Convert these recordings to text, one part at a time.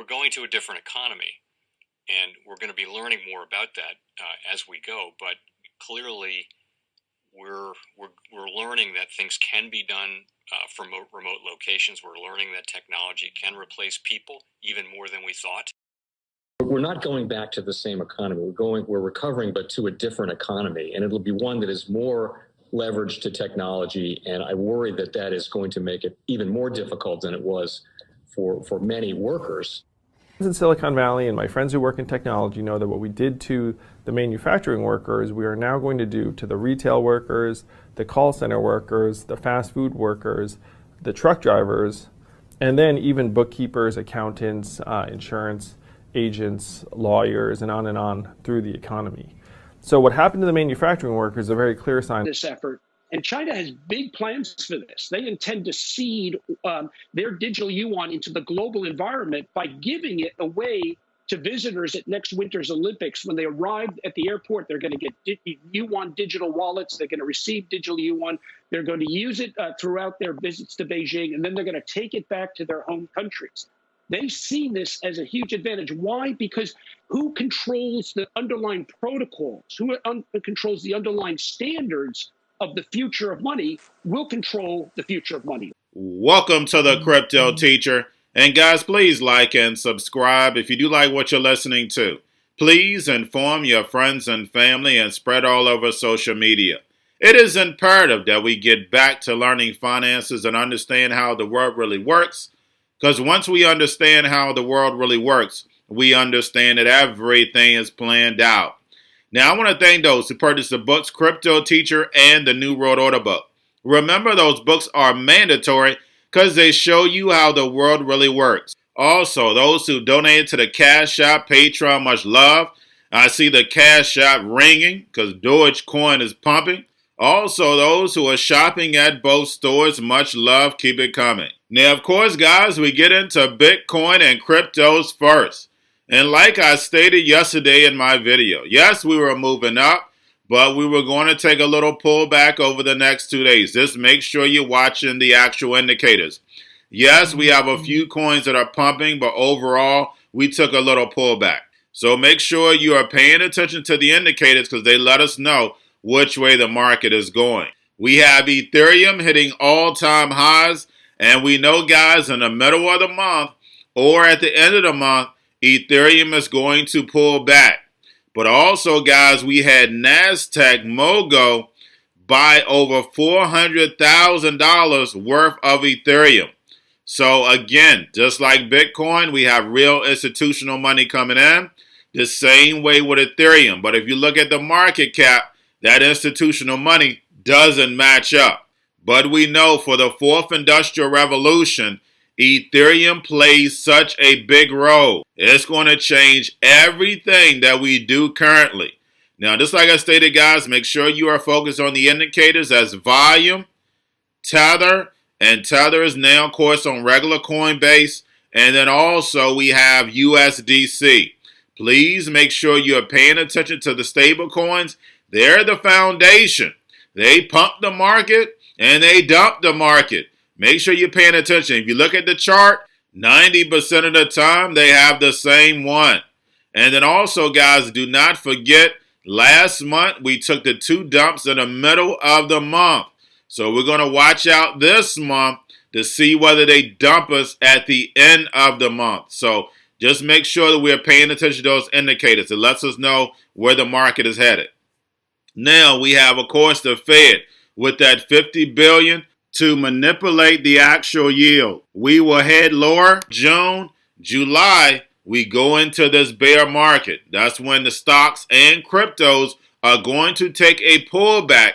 we're going to a different economy, and we're going to be learning more about that as we go. But clearly, we're learning that things can be done from remote locations. We're learning that technology can replace people even more than we thought. We're not going back to the same economy. We're recovering, but to a different economy, and it'll be one that is more leveraged to technology. And I worry that that is going to make it even more difficult than it was for many workers. In Silicon Valley, and my friends who work in technology know that what we did to the manufacturing workers, we are now going to do to the retail workers, the call center workers, the fast food workers, the truck drivers, and then even bookkeepers, accountants, insurance agents, lawyers, and on through the economy. So what happened to the manufacturing workers is a very clear sign. This effort, and China has big plans for this. They intend to seed their digital yuan into the global environment by giving it away to visitors at next winter's Olympics. When they arrive at the airport, they're going to get yuan digital wallets. They're going to receive digital yuan. They're going to use it throughout their visits to Beijing, and then they're going to take it back to their home countries. They see this as a huge advantage. Why? Because who controls the underlying protocols, who controls the underlying standards of the future of money will control the future of money. Welcome to the Crypto Teacher. And guys, please like and subscribe if you do like what you're listening to. Please inform your friends and family and spread all over social media. It is imperative that we get back to learning finances and understand how the world really works. Because once we understand how the world really works, we understand that everything is planned out. Now, I want to thank those who purchased the books Cryptoteacher and the New World Order book. Remember, those books are mandatory because they show you how the world really works. Also, those who donated to the Cash App, Patreon, much love. I see the Cash App ringing because Dogecoin is pumping. Also, those who are shopping at both stores, much love, keep it coming. Now, of course, guys, we get into Bitcoin and cryptos first. And like I stated yesterday in my video, yes, we were moving up, but we were going to take a little pullback over the next 2 days. Just make sure you're watching the actual indicators. Yes, we have a few coins that are pumping, but overall, we took a little pullback. So make sure you are paying attention to the indicators because they let us know which way the market is going. We have Ethereum hitting all-time highs, and we know, guys, in the middle of the month or at the end of the month, Ethereum is going to pull back. But also, guys, we had NASDAQ Mogo buy over $400,000 worth of Ethereum. So again, just like Bitcoin, we have real institutional money coming in. The same way with Ethereum. But if you look at the market cap, that institutional money doesn't match up. But we know for the fourth industrial revolution, Ethereum plays such a big role. It's going to change everything that we do currently. Now, just like I stated, guys, make sure you are focused on the indicators as volume, Tether, and Tether is now, of course, on regular Coinbase. And then also we have USDC. Please make sure you're paying attention to the stable coins. They're the foundation. They pump the market and they dump the market. Make sure you're paying attention. If you look at the chart, 90% of the time they have the same one. And then also, guys, do not forget, last month we took the 2 dumps in the middle of the month. So we're going to watch out this month to see whether they dump us at the end of the month. So just make sure that we're paying attention to those indicators. It lets us know where the market is headed. Now we have, of course, the Fed with that $50 billion to manipulate the actual yield. We will head lower. June, July, we go into this bear market. That's when the stocks and cryptos are going to take a pullback.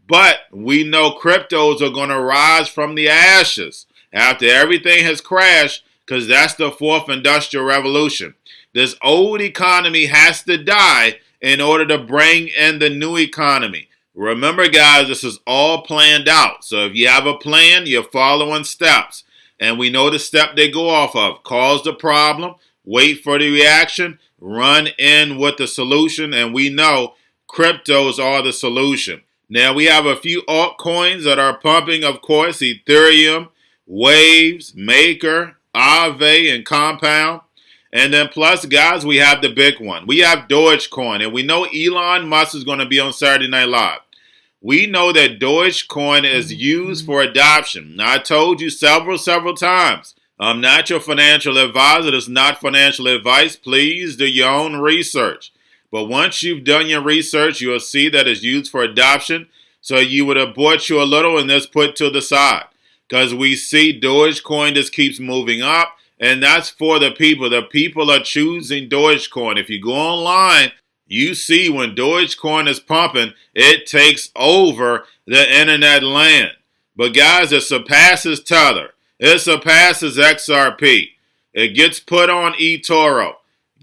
But we know cryptos are going to rise from the ashes after everything has crashed, because that's the fourth industrial revolution. This old economy has to die in order to bring in the new economy. Remember, guys, this is all planned out. So if you have a plan, you're following steps. And we know the step they go off of. Cause the problem, wait for the reaction, run in with the solution. And we know cryptos are the solution. Now, we have a few altcoins that are pumping, of course, Ethereum, Waves, Maker, Aave, and Compound. And then plus, guys, we have the big one. We have Dogecoin, and we know Elon Musk is going to be on Saturday Night Live. We know that Dogecoin is used for adoption. Now, I told you several times, I'm not your financial advisor. It's not financial advice. Please do your own research. But once you've done your research, you'll see that it's used for adoption. So you would abort you a little and just put to the side. Because we see Dogecoin just keeps moving up. And that's for the people. The people are choosing Dogecoin. If you go online, you see when Dogecoin is pumping, it takes over the internet land. But guys, it surpasses Tether. It surpasses XRP. It gets put on eToro.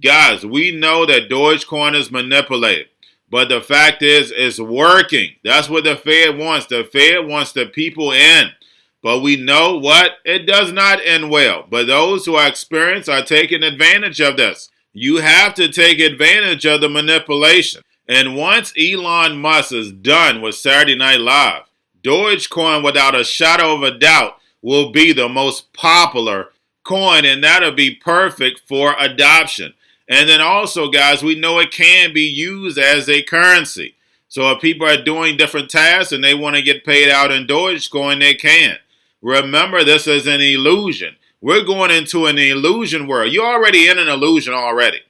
Guys, we know that Dogecoin is manipulated. But the fact is, it's working. That's what the Fed wants. The Fed wants the people in. But we know what? It does not end well. But those who are experienced are taking advantage of this. You have to take advantage of the manipulation. And once Elon Musk is done with Saturday Night Live, Dogecoin, without a shadow of a doubt, will be the most popular coin, and that'll be perfect for adoption. And then also, guys, we know it can be used as a currency. So if people are doing different tasks and they want to get paid out in Dogecoin, they can. Remember, this is an illusion. We're going into an illusion world. You're already in an illusion already.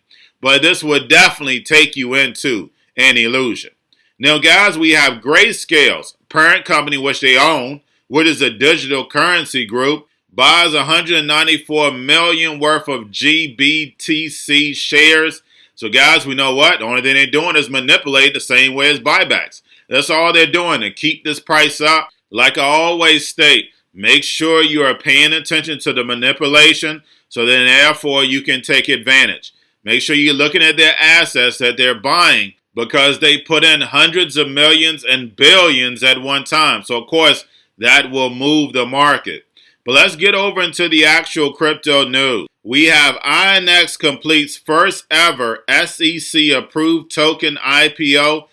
But this would definitely take you into an illusion. Now, guys, we have Grayscale's parent company, which they own, which is a digital currency group, buys 194 million worth of GBTC shares. So, guys, we know what? The only thing they're doing is manipulate the same way as buybacks. That's all they're doing to keep this price up. Like I always state, make sure you are paying attention to the manipulation so then therefore you can take advantage. Make sure you're looking at their assets that they're buying because they put in hundreds of millions and billions at one time. So, of course, that will move the market. But let's get over into the actual crypto news. We have INX completes first ever SEC approved token IPO,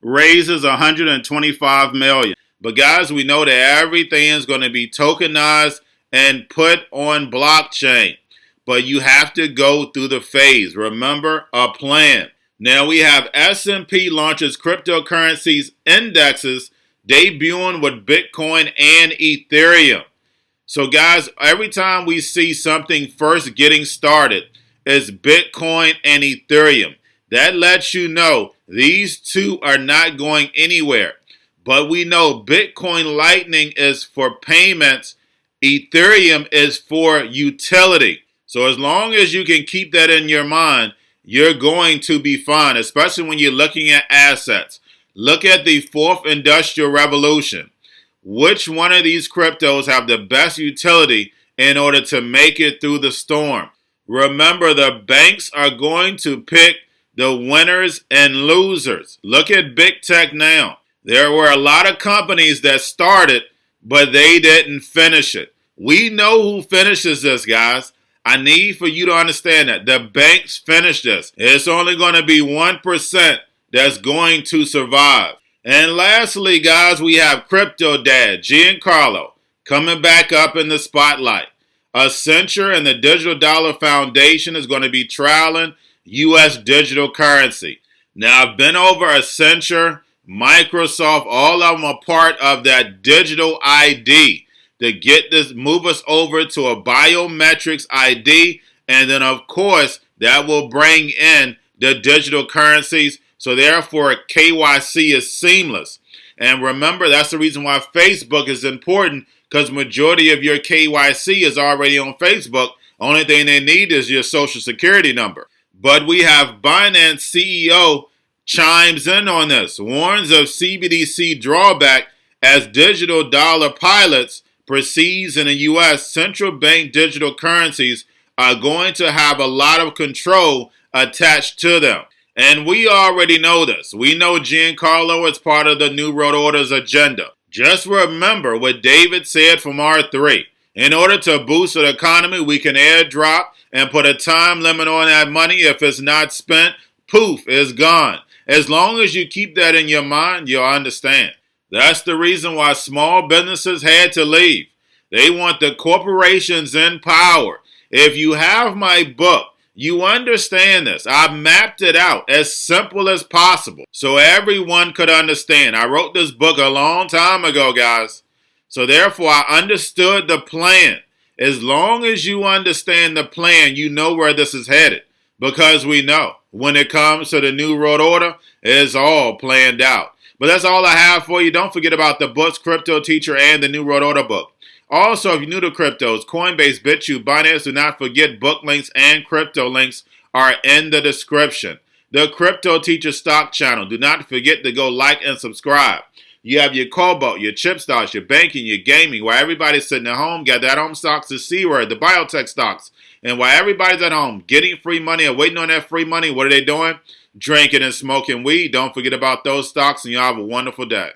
raises $125 million. But guys, we know that everything is going to be tokenized and put on blockchain. But you have to go through the phase. Remember, a plan. Now we have S&P launches cryptocurrencies indexes debuting with Bitcoin and Ethereum. So guys, every time we see something first getting started, it's Bitcoin and Ethereum. That lets you know these two are not going anywhere. But we know Bitcoin Lightning is for payments. Ethereum is for utility. So as long as you can keep that in your mind, you're going to be fine, especially when you're looking at assets. Look at the fourth industrial revolution. Which one of these cryptos have the best utility in order to make it through the storm? Remember, the banks are going to pick the winners and losers. Look at big tech now. There were a lot of companies that started, but they didn't finish it. We know who finishes this, guys. I need for you to understand that. The banks finish this. It's only going to be 1% that's going to survive. And lastly, guys, we have Crypto Dad, Giancarlo, coming back up in the spotlight. Accenture and the Digital Dollar Foundation is going to be trialing U.S. digital currency. Now, I've been over Accenture, Microsoft, all of them are part of that digital ID to get this, move us over to a biometrics ID. And then, of course, that will bring in the digital currencies. So therefore, KYC is seamless. And remember, that's the reason why Facebook is important, because majority of your KYC is already on Facebook. Only thing they need is your social security number. But we have Binance CEO chimes in on this, warns of CBDC drawback as digital dollar pilots proceeds in the U.S. Central bank digital currencies are going to have a lot of control attached to them. And we already know this. We know Giancarlo is part of the New World Order's agenda. Just remember what David said from R3. In order to boost the economy, we can airdrop and put a time limit on that money. If it's not spent, poof, it's gone. As long as you keep that in your mind, you'll understand. That's the reason why small businesses had to leave. They want the corporations in power. If you have my book, You understand this. I mapped it out as simple as possible so everyone could understand. I wrote this book a long time ago, guys. So therefore, I understood the plan. As long as you understand the plan, you know where this is headed. Because we know when it comes to the New World Order, it's all planned out. But that's all I have for you. Don't forget about the books, Cryptoteacher and the New World Order book. Also, if you're new to cryptos, Coinbase, Bitrue, Binance, do not forget book links and crypto links are in the description. The Cryptoteacher stock channel, do not forget to go like and subscribe. You have your Cobalt, your chip stocks, your banking, your gaming, while everybody's sitting at home, got that home stocks, the C-word, the biotech stocks. And while everybody's at home getting free money or waiting on that free money, what are they doing? Drinking and smoking weed. Don't forget about those stocks, and y'all have a wonderful day.